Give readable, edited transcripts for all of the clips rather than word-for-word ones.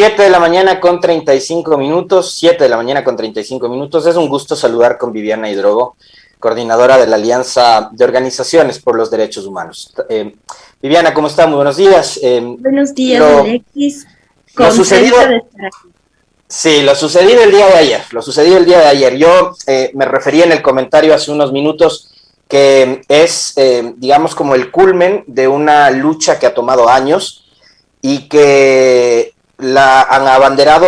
7 de la mañana con 35 minutos, 7 de la mañana con 35 minutos. Es un gusto saludar con Viviana Hidrogo, coordinadora de la Alianza de Organizaciones por los Derechos Humanos. Viviana, ¿cómo está? Muy buenos días. Buenos días, Alexis. Lo sucedido, Contenta de estar aquí. sí, lo sucedido el día de ayer. Yo me refería en el comentario hace unos minutos que es, digamos, como el culmen de una lucha que ha tomado años y que la han abanderado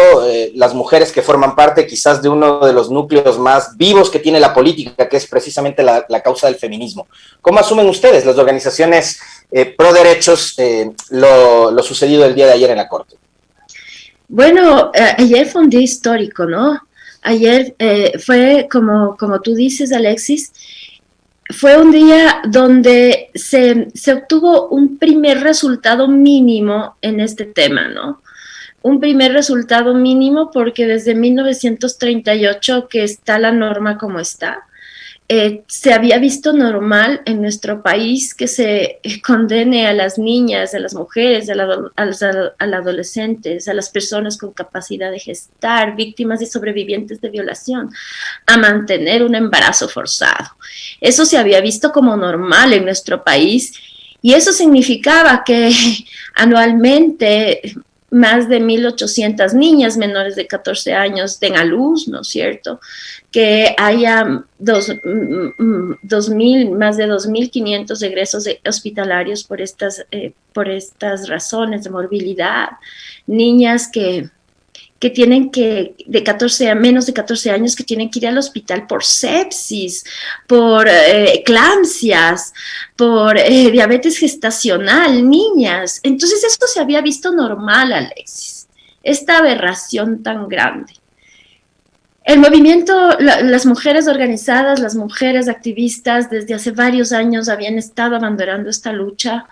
las mujeres que forman parte quizás de uno de los núcleos más vivos que tiene la política, que es precisamente la causa del feminismo. ¿Cómo asumen ustedes, las organizaciones pro derechos, lo sucedido el día de ayer en la Corte? Bueno, ayer fue un día histórico, ¿no? Ayer fue, como tú dices, Alexis, fue un día donde se obtuvo un primer resultado mínimo en este tema, ¿no? Un primer resultado mínimo porque desde 1938 que está la norma como está, se había visto normal en nuestro país que se condene a las niñas, a las mujeres, a los adolescentes, a las personas con capacidad de gestar, víctimas y sobrevivientes de violación, a mantener un embarazo forzado. Eso se había visto como normal en nuestro país y eso significaba que anualmente más de 1.800 niñas menores de 14 años den a luz, ¿no es cierto? Que haya más de 2.500 egresos hospitalarios por estas razones de morbilidad. Niñas que tienen menos de 14 años, que tienen que ir al hospital por sepsis, por eclampsias, por diabetes gestacional, niñas. Entonces esto se había visto normal, Alexis, esta aberración tan grande. El movimiento, las mujeres organizadas, las mujeres activistas, desde hace varios años habían estado abanderando esta lucha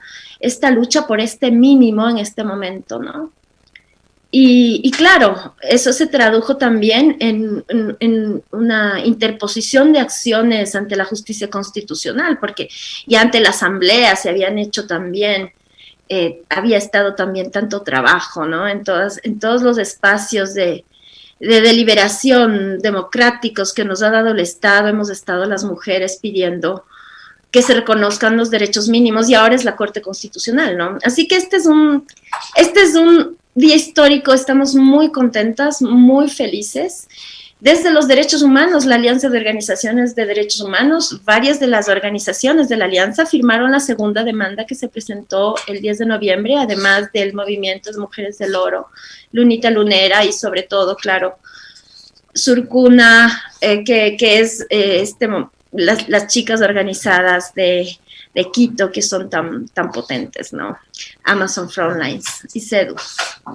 por este mínimo en este momento, ¿no? Y claro, eso se tradujo también en una interposición de acciones ante la justicia constitucional, porque ya ante la Asamblea se habían hecho también, había estado también tanto trabajo, ¿no? En todos los espacios de deliberación democráticos que nos ha dado el Estado, hemos estado las mujeres pidiendo que se reconozcan los derechos mínimos y ahora es la Corte Constitucional, ¿no? Así que este es un día histórico, estamos muy contentas, muy felices. Desde los derechos humanos, la Alianza de Organizaciones de Derechos Humanos, varias de las organizaciones de la Alianza firmaron la segunda demanda que se presentó el 10 de noviembre, además del movimiento de Mujeres del Oro, Lunita Lunera y sobre todo, claro, Surcuna, que es las chicas organizadas de Quito, que son tan potentes, ¿no? Amazon Frontlines y CEDU.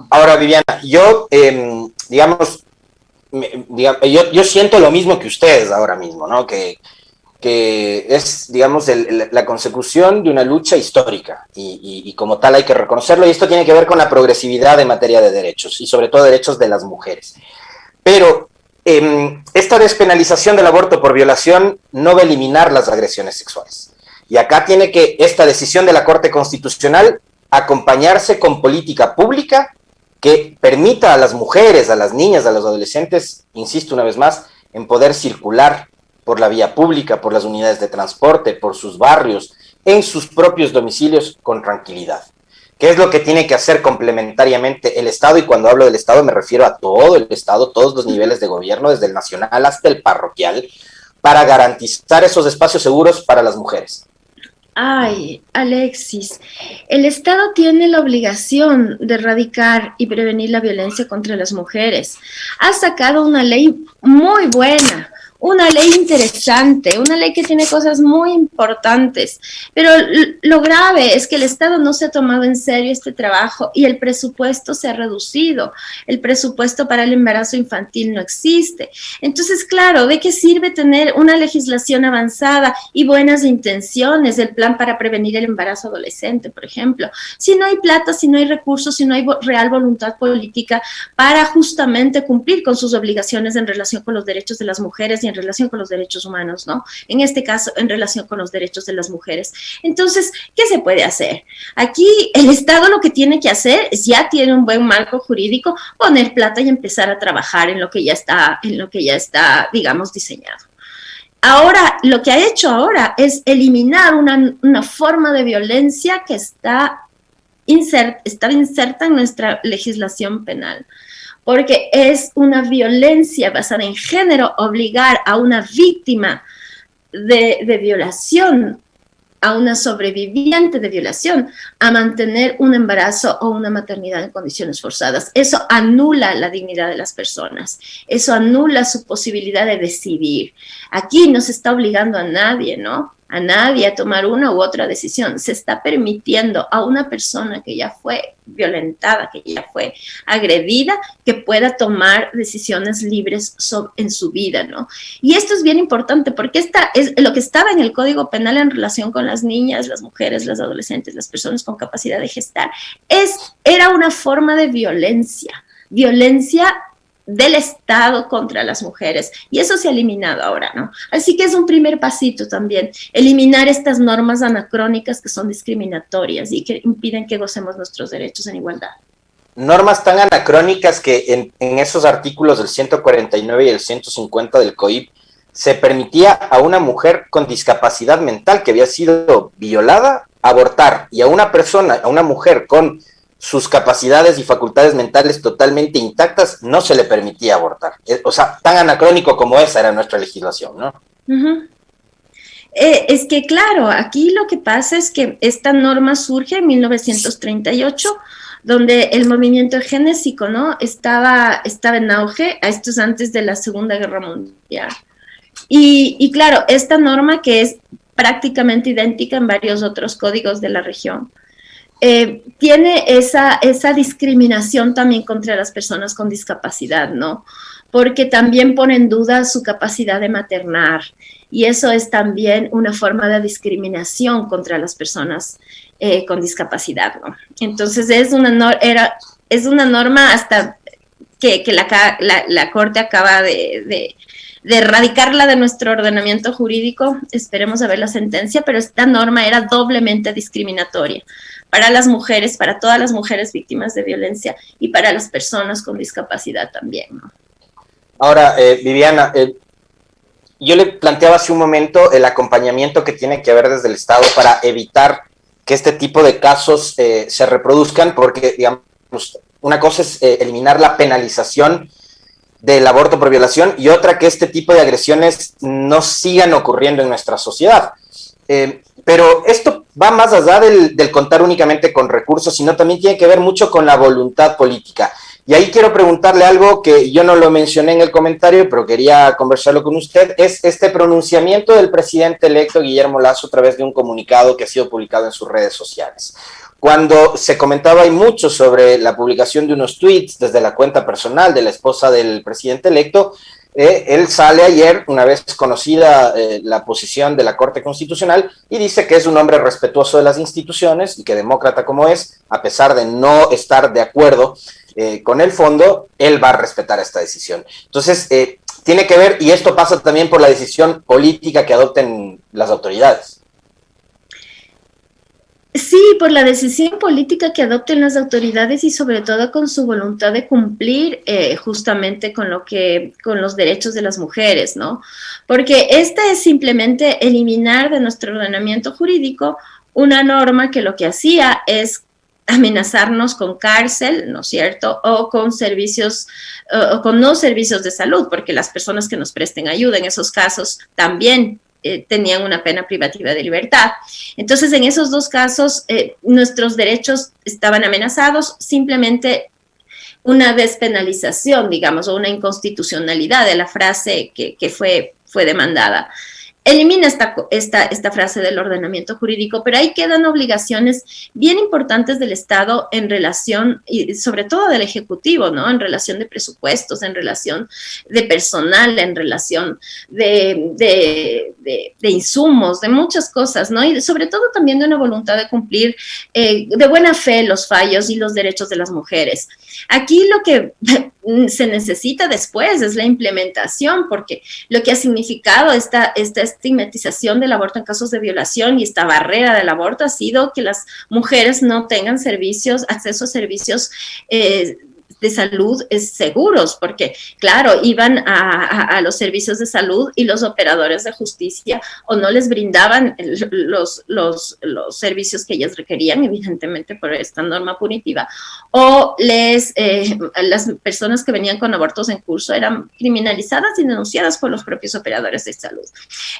Ahora, Viviana, yo, yo siento lo mismo que ustedes ahora mismo, ¿no? Que es, digamos, la consecución de una lucha histórica y como tal hay que reconocerlo, y esto tiene que ver con la progresividad en materia de derechos y sobre todo derechos de las mujeres. Pero esta despenalización del aborto por violación no va a eliminar las agresiones sexuales. Y acá tiene que esta decisión de la Corte Constitucional acompañarse con política pública que permita a las mujeres, a las niñas, a los adolescentes, insisto una vez más, en poder circular por la vía pública, por las unidades de transporte, por sus barrios, en sus propios domicilios con tranquilidad. ¿Qué es lo que tiene que hacer complementariamente el Estado? Y cuando hablo del Estado me refiero a todo el Estado, todos los niveles de gobierno, desde el nacional hasta el parroquial, para garantizar esos espacios seguros para las mujeres. Ay, Alexis, el Estado tiene la obligación de erradicar y prevenir la violencia contra las mujeres. Ha sacado una ley muy buena, una ley interesante, una ley que tiene cosas muy importantes, pero lo grave es que el Estado no se ha tomado en serio este trabajo y el presupuesto se ha reducido, el presupuesto para el embarazo infantil no existe. Entonces, claro, ¿de qué sirve tener una legislación avanzada y buenas intenciones, el plan para prevenir el embarazo adolescente, por ejemplo, si no hay plata, si no hay recursos, si no hay real voluntad política para justamente cumplir con sus obligaciones en relación con los derechos de las mujeres y violencia en relación con los derechos humanos, ¿no? En este caso, en relación con los derechos de las mujeres. Entonces, ¿qué se puede hacer? Aquí el Estado lo que tiene que hacer es, ya tiene un buen marco jurídico, poner plata y empezar a trabajar en lo que ya está, digamos, diseñado. Ahora, lo que ha hecho ahora es eliminar una forma de violencia que está inserta en nuestra legislación penal, porque es una violencia basada en género obligar a una víctima de violación, a una sobreviviente de violación, a mantener un embarazo o una maternidad en condiciones forzadas. Eso anula la dignidad de las personas, eso anula su posibilidad de decidir. Aquí no se está obligando a nadie, ¿no? A nadie a tomar una u otra decisión. Se está permitiendo a una persona que ya fue violentada, que ya fue agredida, que pueda tomar decisiones libres en su vida, ¿no? Y esto es bien importante porque esta es lo que estaba en el Código Penal en relación con las niñas, las mujeres, las adolescentes, las personas con capacidad de gestar. Era una forma de violencia del Estado contra las mujeres, y eso se ha eliminado ahora, ¿no? Así que es un primer pasito también, eliminar estas normas anacrónicas que son discriminatorias y que impiden que gocemos nuestros derechos en igualdad. Normas tan anacrónicas que en esos artículos del 149 y el 150 del COIP se permitía a una mujer con discapacidad mental que había sido violada abortar, y a una mujer con sus capacidades y facultades mentales totalmente intactas, no se le permitía abortar. O sea, tan anacrónico como esa era nuestra legislación, ¿no? Es que, claro, aquí lo que pasa es que esta norma surge en 1938, donde el movimiento genésico, ¿no? Estaba en auge, esto es antes de la Segunda Guerra Mundial. Y claro, esta norma, que es prácticamente idéntica en varios otros códigos de la región, tiene esa discriminación también contra las personas con discapacidad, ¿no? Porque también pone en duda su capacidad de maternar, y eso es también una forma de discriminación contra las personas con discapacidad, ¿no? Entonces es una norma hasta que la Corte acaba de erradicarla de nuestro ordenamiento jurídico. Esperemos a ver la sentencia, pero esta norma era doblemente discriminatoria para las mujeres, para todas las mujeres víctimas de violencia, y para las personas con discapacidad también, ¿no? Ahora, Viviana, yo le planteaba hace un momento el acompañamiento que tiene que haber desde el Estado para evitar que este tipo de casos se reproduzcan, porque, digamos, una cosa es eliminar la penalización del aborto por violación, y otra que este tipo de agresiones no sigan ocurriendo en nuestra sociedad. Pero esto va más allá del contar únicamente con recursos, sino también tiene que ver mucho con la voluntad política. Y ahí quiero preguntarle algo que yo no lo mencioné en el comentario, pero quería conversarlo con usted, es este pronunciamiento del presidente electo Guillermo Lasso a través de un comunicado que ha sido publicado en sus redes sociales. Cuando se comentaba y mucho sobre la publicación de unos tweets desde la cuenta personal de la esposa del presidente electo, él sale ayer, una vez conocida la posición de la Corte Constitucional, y dice que es un hombre respetuoso de las instituciones y que, demócrata como es, a pesar de no estar de acuerdo con el fondo, él va a respetar esta decisión. Entonces, tiene que ver, y esto pasa también por la decisión política que adopten las autoridades. Sí, por la decisión política que adopten las autoridades, y sobre todo con su voluntad de cumplir justamente con los derechos de las mujeres, ¿no? Porque esta es simplemente eliminar de nuestro ordenamiento jurídico una norma que lo que hacía es amenazarnos con cárcel, ¿no es cierto? O con servicios, o con no servicios de salud, porque las personas que nos presten ayuda en esos casos también tenían una pena privativa de libertad. Entonces, en esos dos casos, nuestros derechos estaban amenazados. Simplemente una despenalización, digamos, o una inconstitucionalidad de la frase que fue demandada. elimina esta frase del ordenamiento jurídico, pero ahí quedan obligaciones bien importantes del Estado en relación, y sobre todo del Ejecutivo, ¿no? En relación de presupuestos, en relación de personal, en relación de insumos, de muchas cosas, ¿no? Y sobre todo también de una voluntad de cumplir de buena fe los fallos y los derechos de las mujeres. Aquí lo que se necesita después es la implementación, porque lo que ha significado esta estigmatización del aborto en casos de violación y esta barrera del aborto ha sido que las mujeres no tengan servicios, acceso a servicios de salud seguros, porque claro, iban a los servicios de salud y los operadores de justicia o no les brindaban los servicios que ellas requerían, evidentemente por esta norma punitiva, o las personas que venían con abortos en curso eran criminalizadas y denunciadas por los propios operadores de salud.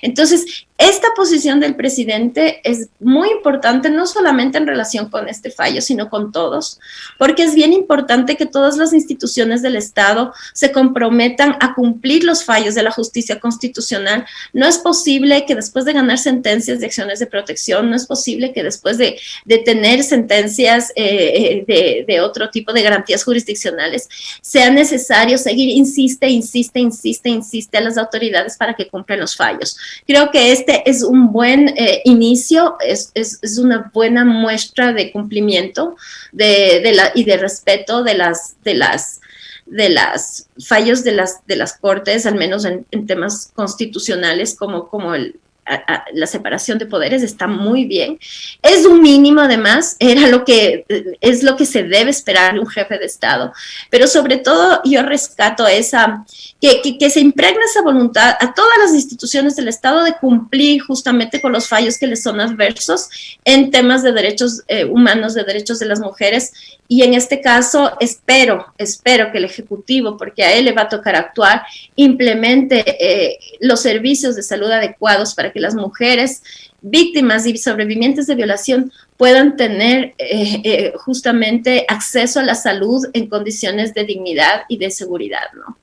Entonces, esta posición del presidente es muy importante, no solamente en relación con este fallo, sino con todos, porque es bien importante que todas las instituciones del Estado se comprometan a cumplir los fallos de la justicia constitucional. No es posible que después de ganar sentencias de acciones de protección, no es posible que después de tener sentencias de otro tipo de garantías jurisdiccionales, sea necesario seguir, insiste a las autoridades para que cumplan los fallos. Creo que este es un buen inicio, es una buena muestra de cumplimiento y de respeto de las fallos de las cortes, al menos en temas constitucionales como la separación de poderes. Está muy bien. Es un mínimo, además, es lo que se debe esperar de un jefe de Estado, pero sobre todo yo rescato que se impregna esa voluntad a todas las instituciones del Estado de cumplir justamente con los fallos que les son adversos en temas de derechos humanos, de derechos de las mujeres, y en este caso espero que el Ejecutivo, porque a él le va a tocar actuar, implemente los servicios de salud adecuados para que las mujeres víctimas y sobrevivientes de violación puedan tener justamente acceso a la salud en condiciones de dignidad y de seguridad, ¿no?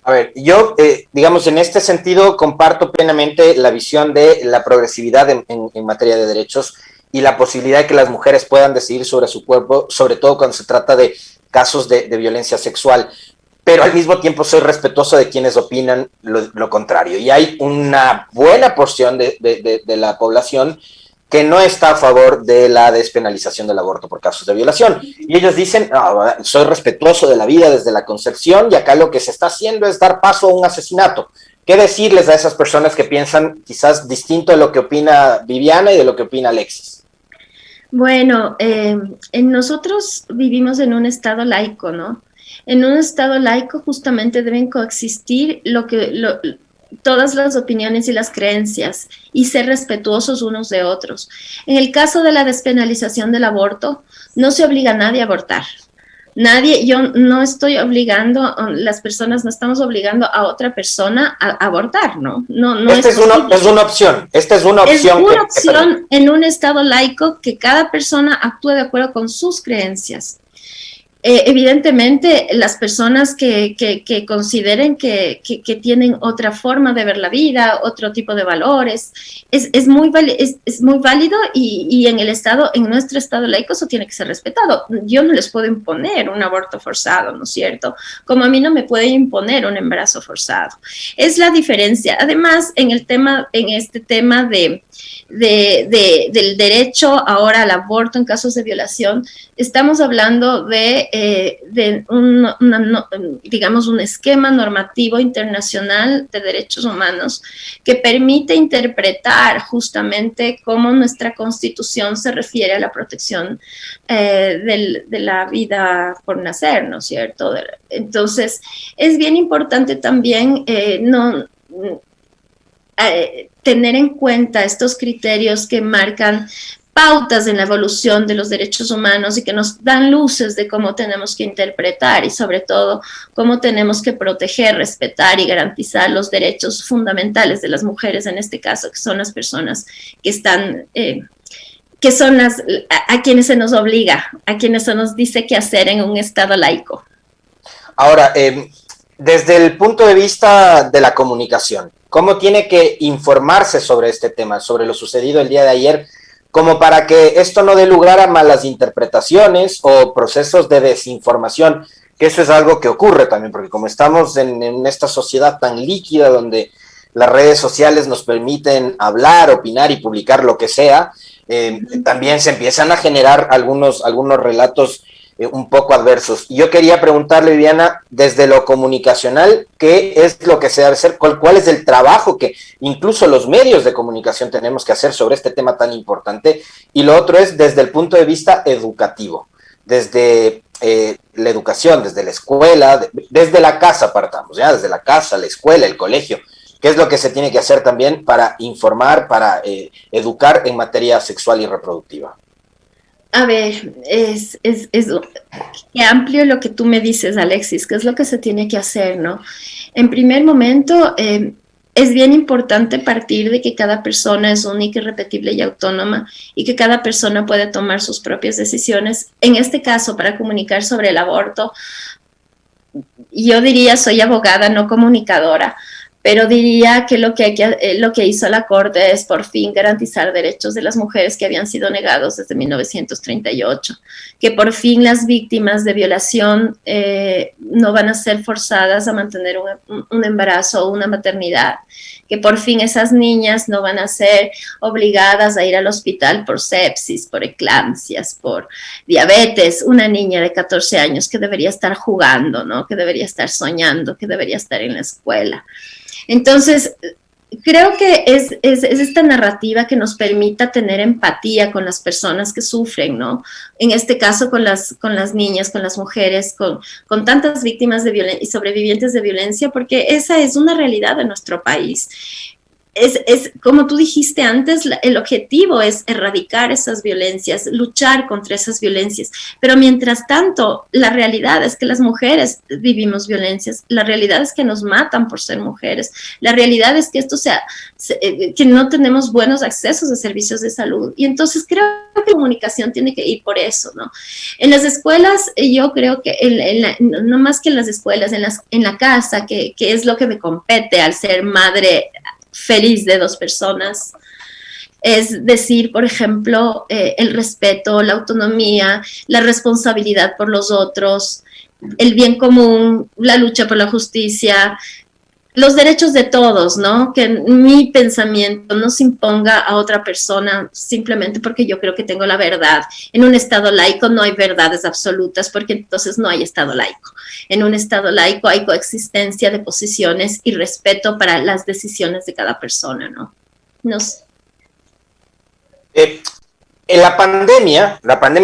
A ver, yo, digamos, en este sentido comparto plenamente la visión de la progresividad en materia de derechos y la posibilidad de que las mujeres puedan decidir sobre su cuerpo, sobre todo cuando se trata de casos de violencia sexual. Pero al mismo tiempo soy respetuoso de quienes opinan lo contrario. Y hay una buena porción de la población que no está a favor de la despenalización del aborto por casos de violación. Y ellos dicen, no, soy respetuoso de la vida desde la concepción y acá lo que se está haciendo es dar paso a un asesinato. ¿Qué decirles a esas personas que piensan quizás distinto de lo que opina Viviana y de lo que opina Alexis? Bueno, nosotros vivimos en un estado laico, ¿no? En un estado laico justamente deben coexistir todas las opiniones y las creencias y ser respetuosos unos de otros. En el caso de la despenalización del aborto, no se obliga a nadie a abortar. Yo no estoy obligando, las personas no estamos obligando a otra persona a abortar, ¿no? Esta es una opción. Esta es una opción. Es una opción en un estado laico que cada persona actúe de acuerdo con sus creencias. Evidentemente, las personas que consideren que tienen otra forma de ver la vida, otro tipo de valores, es muy válido y en nuestro estado laico eso tiene que ser respetado. Yo no les puedo imponer un aborto forzado, ¿no es cierto? Como a mí no me puede imponer un embarazo forzado. Es la diferencia. Además, en este tema del derecho ahora al aborto en casos de violación, estamos hablando digamos, un esquema normativo internacional de derechos humanos que permite interpretar justamente cómo nuestra Constitución se refiere a la protección de la vida por nacer, ¿no es cierto? Entonces, es bien importante también tener en cuenta estos criterios que marcan pautas en la evolución de los derechos humanos y que nos dan luces de cómo tenemos que interpretar y sobre todo cómo tenemos que proteger, respetar y garantizar los derechos fundamentales de las mujeres, en este caso, que son las personas que están, que son a quienes se nos obliga, a quienes se nos dice qué hacer en un estado laico. Ahora, desde el punto de vista de la comunicación, ¿cómo tiene que informarse sobre este tema, sobre lo sucedido el día de ayer, como para que esto no dé lugar a malas interpretaciones o procesos de desinformación? Que eso es algo que ocurre también, porque como estamos en esta sociedad tan líquida donde las redes sociales nos permiten hablar, opinar y publicar lo que sea, también se empiezan a generar algunos relatos un poco adversos. Y yo quería preguntarle, Viviana, desde lo comunicacional, ¿qué es lo que se debe hacer? ¿Cuál es el trabajo que incluso los medios de comunicación tenemos que hacer sobre este tema tan importante? Y lo otro es desde el punto de vista educativo, desde la educación, desde la escuela, desde la casa partamos, ¿ya? Desde la casa, la escuela, el colegio. ¿Qué es lo que se tiene que hacer también para informar, para educar en materia sexual y reproductiva? A ver, es qué amplio lo que tú me dices, Alexis, qué es lo que se tiene que hacer, ¿no? En primer momento, es bien importante partir de que cada persona es única, irrepetible y autónoma y que cada persona puede tomar sus propias decisiones. En este caso, para comunicar sobre el aborto, yo diría, soy abogada, no comunicadora, pero diría que lo que hizo la Corte es por fin garantizar derechos de las mujeres que habían sido negados desde 1938, que por fin las víctimas de violación no van a ser forzadas a mantener un embarazo o una maternidad, que por fin esas niñas no van a ser obligadas a ir al hospital por sepsis, por eclampsias, por diabetes, una niña de 14 años que debería estar jugando, ¿no? Que debería estar soñando, que debería estar en la escuela. Entonces, creo que es esta narrativa que nos permita tener empatía con las personas que sufren, ¿no? En este caso con las niñas, con las mujeres, con tantas víctimas de violencia y sobrevivientes de violencia, porque esa es una realidad de nuestro país. Como tú dijiste antes, el objetivo es erradicar esas violencias, luchar contra esas violencias, pero mientras tanto, la realidad es que las mujeres vivimos violencias, la realidad es que nos matan por ser mujeres, la realidad es que que no tenemos buenos accesos a servicios de salud, y entonces creo que la comunicación tiene que ir por eso, ¿no? En las escuelas, yo creo que no más que en las escuelas, en la casa, que es lo que me compete al ser madre feliz de dos personas, es decir, por ejemplo, el respeto, la autonomía, la responsabilidad por los otros, el bien común, la lucha por la justicia, los derechos de todos, ¿no? Que mi pensamiento no se imponga a otra persona simplemente porque yo creo que tengo la verdad. En un Estado laico no hay verdades absolutas porque entonces no hay Estado laico. En un Estado laico hay coexistencia de posiciones y respeto para las decisiones de cada persona, ¿no? No sé. En la pandemia,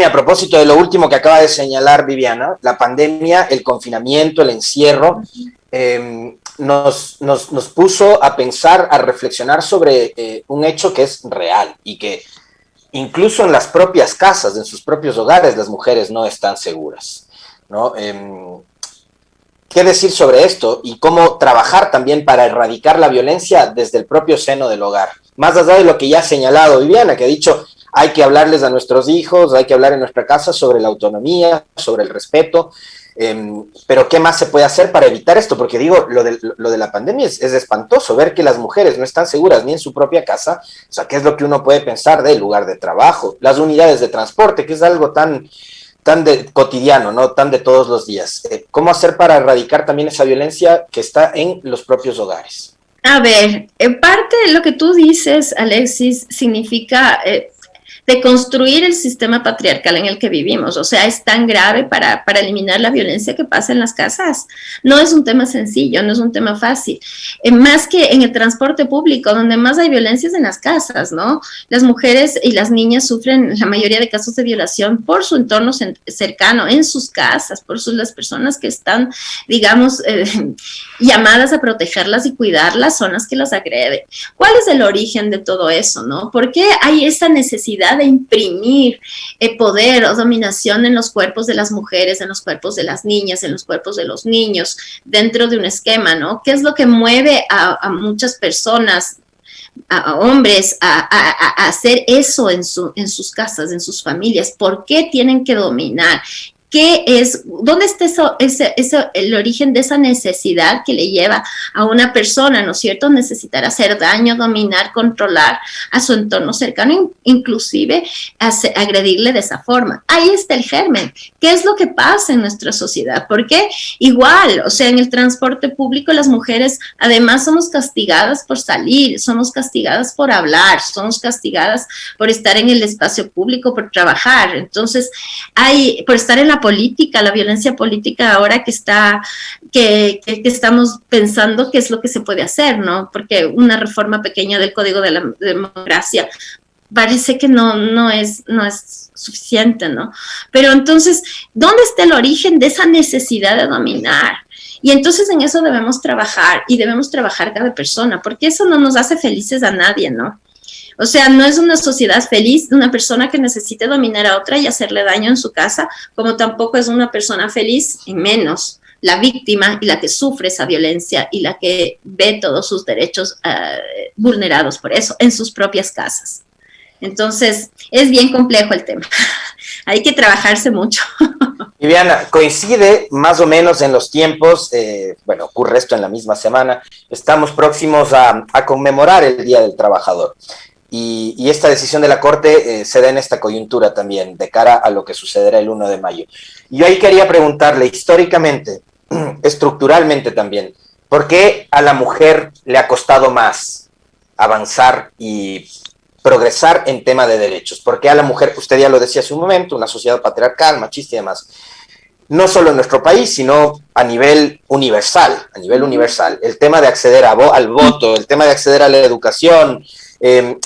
a propósito de lo último que acaba de señalar Viviana, la pandemia, el confinamiento, el encierro, nos puso a pensar, a reflexionar sobre un hecho que es real y que incluso en las propias casas, en sus propios hogares, las mujeres no están seguras, ¿no? ¿Qué decir sobre esto y cómo trabajar también para erradicar la violencia desde el propio seno del hogar? Más allá de lo que ya ha señalado Viviana, que ha dicho, hay que hablarles a nuestros hijos, hay que hablar en nuestra casa sobre la autonomía, sobre el respeto, pero ¿qué más se puede hacer para evitar esto? Porque digo, lo de la pandemia es espantoso, ver que las mujeres no están seguras ni en su propia casa, o sea, ¿qué es lo que uno puede pensar del lugar de trabajo? Las unidades de transporte, que es algo tan cotidiano, ¿no? Tan de todos los días. ¿Cómo hacer para erradicar también esa violencia que está en los propios hogares? A ver, en parte lo que tú dices, Alexis, significa de construir el sistema patriarcal en el que vivimos. O sea, es tan grave para eliminar la violencia que pasa en las casas. No es un tema sencillo, no es un tema fácil. Más que en el transporte público, donde más hay violencias en las casas, ¿no? Las mujeres y las niñas sufren la mayoría de casos de violación por su entorno cercano, en sus casas, por las personas que están, digamos, llamadas a protegerlas y cuidarlas, son las que las agreden. ¿Cuál es el origen de todo eso, no? ¿Por qué hay esa necesidad de imprimir poder o dominación en los cuerpos de las mujeres, en los cuerpos de las niñas, en los cuerpos de los niños, dentro de un esquema, ¿no? ¿Qué es lo que mueve a muchas personas, a hombres, a hacer eso en sus casas, en sus familias? ¿Por qué tienen que dominar? ¿Dónde está el origen de esa necesidad que le lleva a una persona, ¿no es cierto?, necesitar hacer daño, dominar, controlar a su entorno cercano, inclusive agredirle de esa forma. Ahí está el germen. ¿Qué es lo que pasa en nuestra sociedad? Porque igual, o sea, en el transporte público las mujeres además somos castigadas por salir, somos castigadas por hablar, somos castigadas por estar en el espacio público, por trabajar. Entonces, por estar en la política, la violencia política ahora que estamos pensando qué es lo que se puede hacer, ¿no? Porque una reforma pequeña del Código de la Democracia parece que no es suficiente, ¿no? Pero entonces, ¿dónde está el origen de esa necesidad de dominar? Y entonces en eso debemos trabajar, y debemos trabajar cada persona, porque eso no nos hace felices a nadie, ¿no? O sea, no es una sociedad feliz de una persona que necesite dominar a otra y hacerle daño en su casa, como tampoco es una persona feliz, y menos la víctima y la que sufre esa violencia y la que ve todos sus derechos vulnerados por eso en sus propias casas. Entonces, es bien complejo el tema. Hay que trabajarse mucho. Viviana, coincide más o menos en los tiempos, bueno, ocurre esto en la misma semana, estamos próximos a conmemorar el Día del Trabajador. Y esta decisión de la Corte se da en esta coyuntura también, de cara a lo que sucederá el 1 de mayo. Y yo ahí quería preguntarle, históricamente, estructuralmente también, ¿por qué a la mujer le ha costado más avanzar y progresar en tema de derechos? ¿Por qué a la mujer, usted ya lo decía hace un momento, una sociedad patriarcal, machista y demás? No solo en nuestro país, sino a nivel universal, el tema de acceder al voto, el tema de acceder a la educación,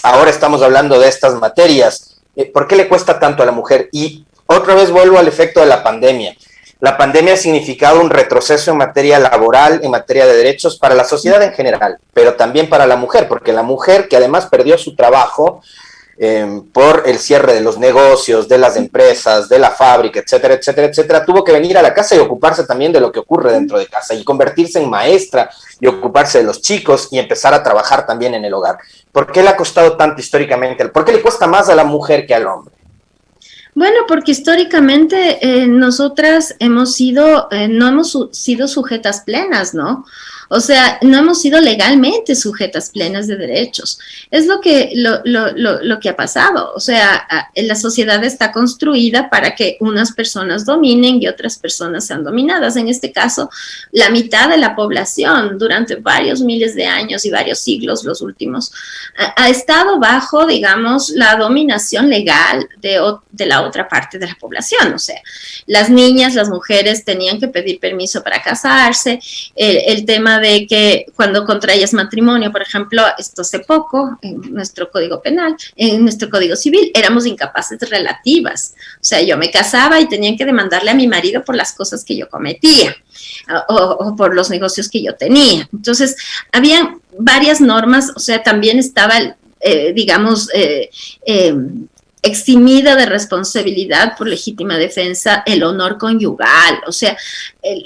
ahora estamos hablando de estas materias. ¿Por qué le cuesta tanto a la mujer? Y otra vez vuelvo al efecto de la pandemia. La pandemia ha significado un retroceso en materia laboral, en materia de derechos para la sociedad en general, pero también para la mujer, porque la mujer que además perdió su trabajo por el cierre de los negocios, de las empresas, de la fábrica, etcétera, etcétera, etcétera, tuvo que venir a la casa y ocuparse también de lo que ocurre dentro de casa y convertirse en maestra y ocuparse de los chicos y empezar a trabajar también en el hogar. ¿Por qué le ha costado tanto históricamente? ¿Por qué le cuesta más a la mujer que al hombre? Bueno, porque históricamente nosotras no hemos sido sujetas plenas, ¿no? O sea, no hemos sido legalmente sujetas plenas de derechos. Es lo que ha pasado. O sea, la sociedad está construida para que unas personas dominen y otras personas sean dominadas. En este caso, la mitad de la población durante varios miles de años y varios siglos, los últimos, ha estado bajo, digamos, la dominación legal de la otra parte de la población. O sea, las niñas, las mujeres tenían que pedir permiso para casarse, el tema de que cuando contraías matrimonio, por ejemplo, esto hace poco, en nuestro código penal, en nuestro código civil, éramos incapaces relativas. O sea, yo me casaba y tenían que demandarle a mi marido por las cosas que yo cometía o por los negocios que yo tenía. Entonces, había varias normas, o sea, también estaba, eximida de responsabilidad por legítima defensa el honor conyugal. O sea,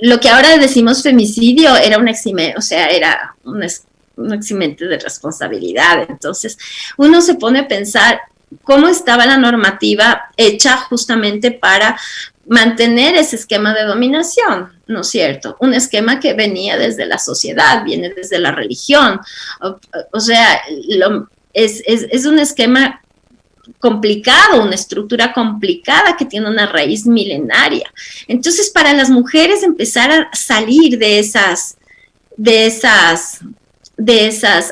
lo que ahora decimos femicidio era era un eximente de responsabilidad. Entonces, uno se pone a pensar cómo estaba la normativa hecha justamente para mantener ese esquema de dominación, ¿no es cierto? Un esquema que venía desde la sociedad, viene desde la religión. O sea, es un esquema complicado, una estructura complicada que tiene una raíz milenaria. Entonces, para las mujeres empezar a salir de esas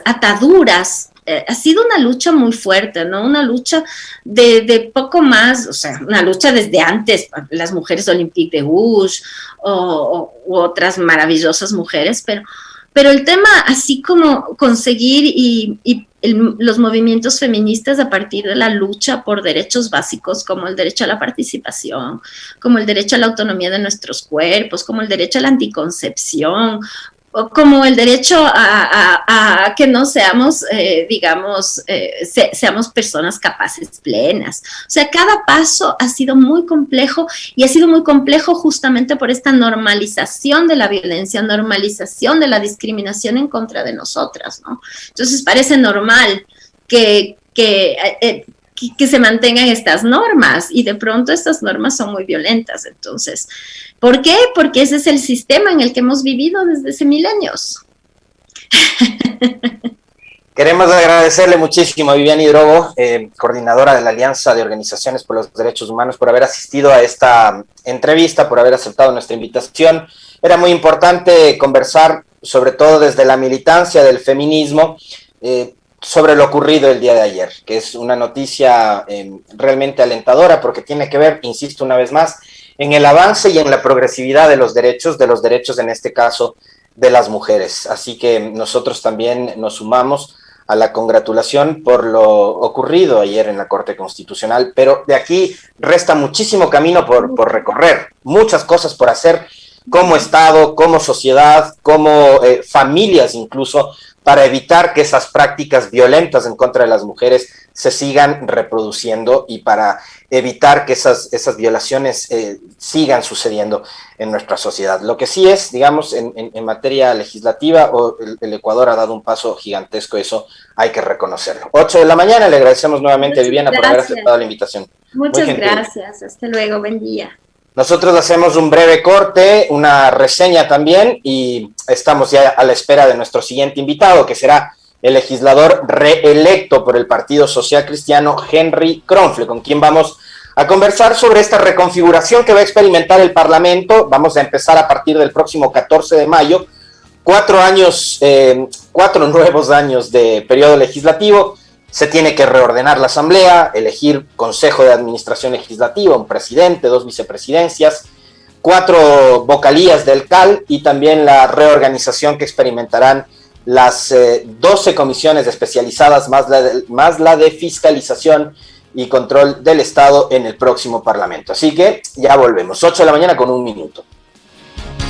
ataduras, ha sido una lucha muy fuerte, ¿no? Una lucha de poco más, o sea, una lucha desde antes, las mujeres Olympique de Gouges u otras maravillosas mujeres, pero el tema, así como conseguir los movimientos feministas a partir de la lucha por derechos básicos como el derecho a la participación, como el derecho a la autonomía de nuestros cuerpos, como el derecho a la anticoncepción, o como el derecho a que no seamos, seamos personas capaces plenas. O sea, cada paso ha sido muy complejo y ha sido muy complejo justamente por esta normalización de la violencia, normalización de la discriminación en contra de nosotras, ¿no? Entonces parece normal que que se mantengan estas normas, y de pronto estas normas son muy violentas. Entonces, ¿por qué? Porque ese es el sistema en el que hemos vivido desde hace milenios. Queremos agradecerle muchísimo a Viviane Hidrogo, coordinadora de la Alianza de Organizaciones por los Derechos Humanos, por haber asistido a esta entrevista, por haber aceptado nuestra invitación. Era muy importante conversar, sobre todo desde la militancia del feminismo, sobre lo ocurrido el día de ayer, que es una noticia realmente alentadora, porque tiene que ver, insisto una vez más, en el avance y en la progresividad de los derechos en este caso de las mujeres. Así que nosotros también nos sumamos a la congratulación por lo ocurrido ayer en la Corte Constitucional, pero de aquí resta muchísimo camino por recorrer, muchas cosas por hacer como Estado, como sociedad, como familias incluso, para evitar que esas prácticas violentas en contra de las mujeres se sigan reproduciendo y para evitar que esas violaciones sigan sucediendo en nuestra sociedad. Lo que sí es, digamos, en materia legislativa, el Ecuador ha dado un paso gigantesco, eso hay que reconocerlo. 8 de la mañana, le agradecemos nuevamente a Viviana por haber aceptado la invitación. Muchas gracias, hasta luego, buen día. Nosotros hacemos un breve corte, una reseña también, y estamos ya a la espera de nuestro siguiente invitado, que será el legislador reelecto por el Partido Social Cristiano, Henry Kronfle, con quien vamos a conversar sobre esta reconfiguración que va a experimentar el Parlamento. Vamos a empezar a partir del próximo 14 de mayo, 4 nuevos años de periodo legislativo. Se tiene que reordenar la Asamblea, elegir Consejo de Administración Legislativa, un presidente, 2 vicepresidencias, 4 vocalías del CAL y también la reorganización que experimentarán las 12 comisiones especializadas más la de fiscalización y control del Estado en el próximo Parlamento. Así que ya volvemos, 8 de la mañana con 1 minuto.